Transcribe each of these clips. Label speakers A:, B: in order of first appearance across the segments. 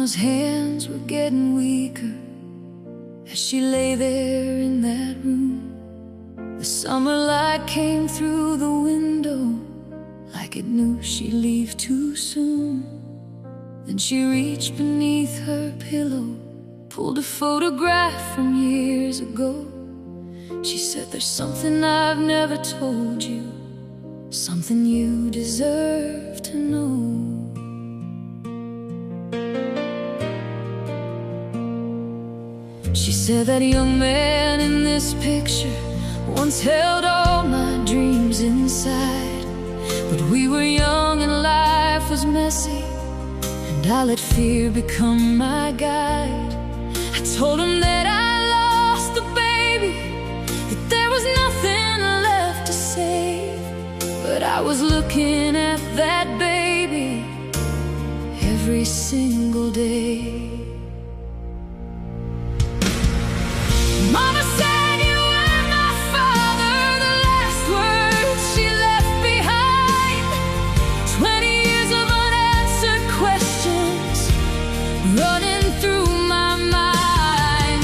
A: Mama's hands were getting weaker as she lay there in that room. The summer light came through the window like it knew she'd leave too soon. Then she reached beneath her pillow, pulled a photograph from years ago. She said, "There's something I've never told you, something you deserve to know." She said, "That young man in this picture once held all my dreams inside. But we were young and life was messy, and I let fear become my guide. I told him that I lost the baby, that there was nothing left to save. But I was looking at that baby every single day." Mama said you were my father, the last words she left behind. 20 years of unanswered questions running through my mind.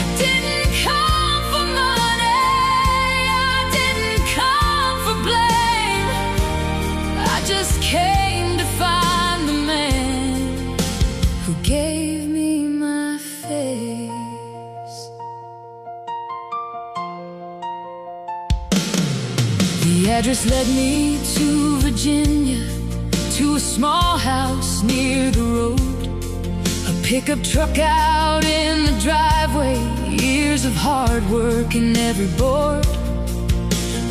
A: I didn't come for money, I didn't come for blame. I just came to find the man who gave me my face. The address led me to Virginia, to a small house near the road. A pickup truck out in the driveway, years of hard work in every board.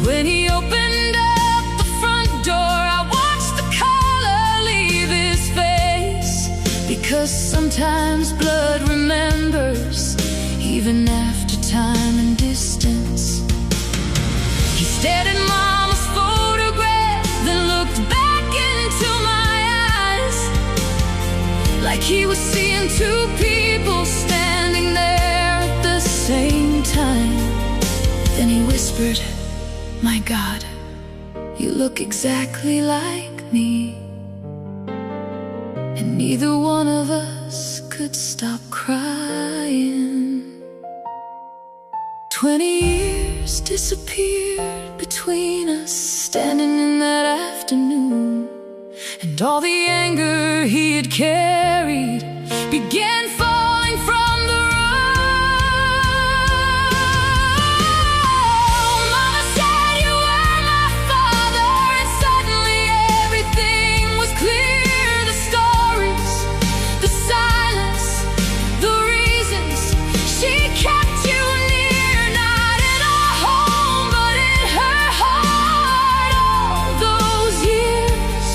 A: When he opened up the front door, I watched the color leave his face. Because sometimes blood remembers, even after time and distance. He stared at Mama's photograph, then looked back into my eyes, like he was seeing two people standing there at the same time. Then he whispered, "My God, you look exactly like me." And neither one of us could stop crying. 20 years disappeared between us, standing in that afternoon. And all the anger he had carried began falling from the room. Mama said you were my father, and suddenly everything was clear. The stories, the silence, the reasons she kept you near, not in our home, but in her heart. All those years,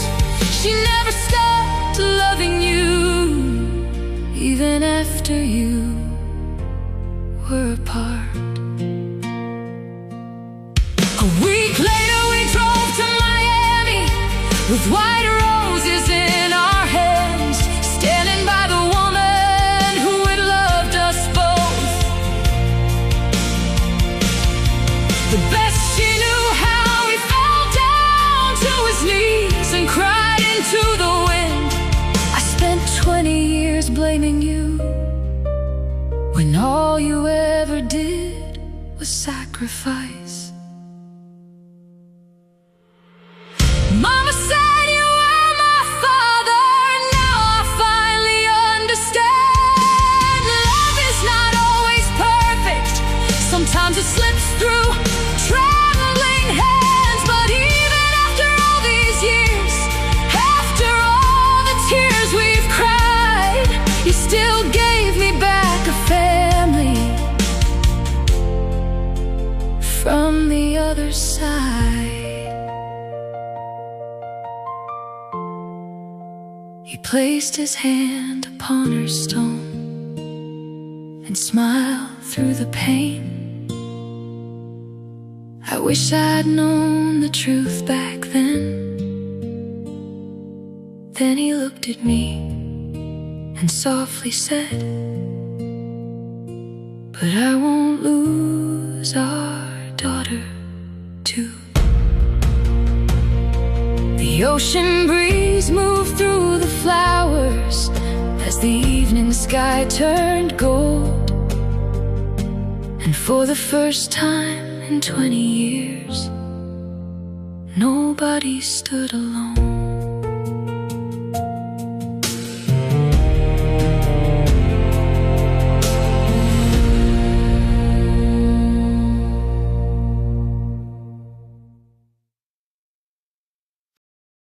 A: she never stopped loving you, even after you were apart. A week later we drove to Miami, with white roses in our hands, standing by the woman who had loved us both. The best she knew how, he fell down to his knees and cried into the wind. I spent 20 years blaming you, when all you ever did was sacrifice. Mama said you were my father, and now I finally understand. Love is not always perfect, sometimes it slips through trembling hands. But even after all these years, after all the tears we've cried, you still gave me back a family from the other side. He placed his hand upon her stone and smiled through the pain. I wish I'd known the truth back then. Then he looked at me and softly said, "But I won't lose our daughter too." The ocean breeze moved through the flowers as the evening sky turned gold. And for the first time in 20 years, nobody stood alone.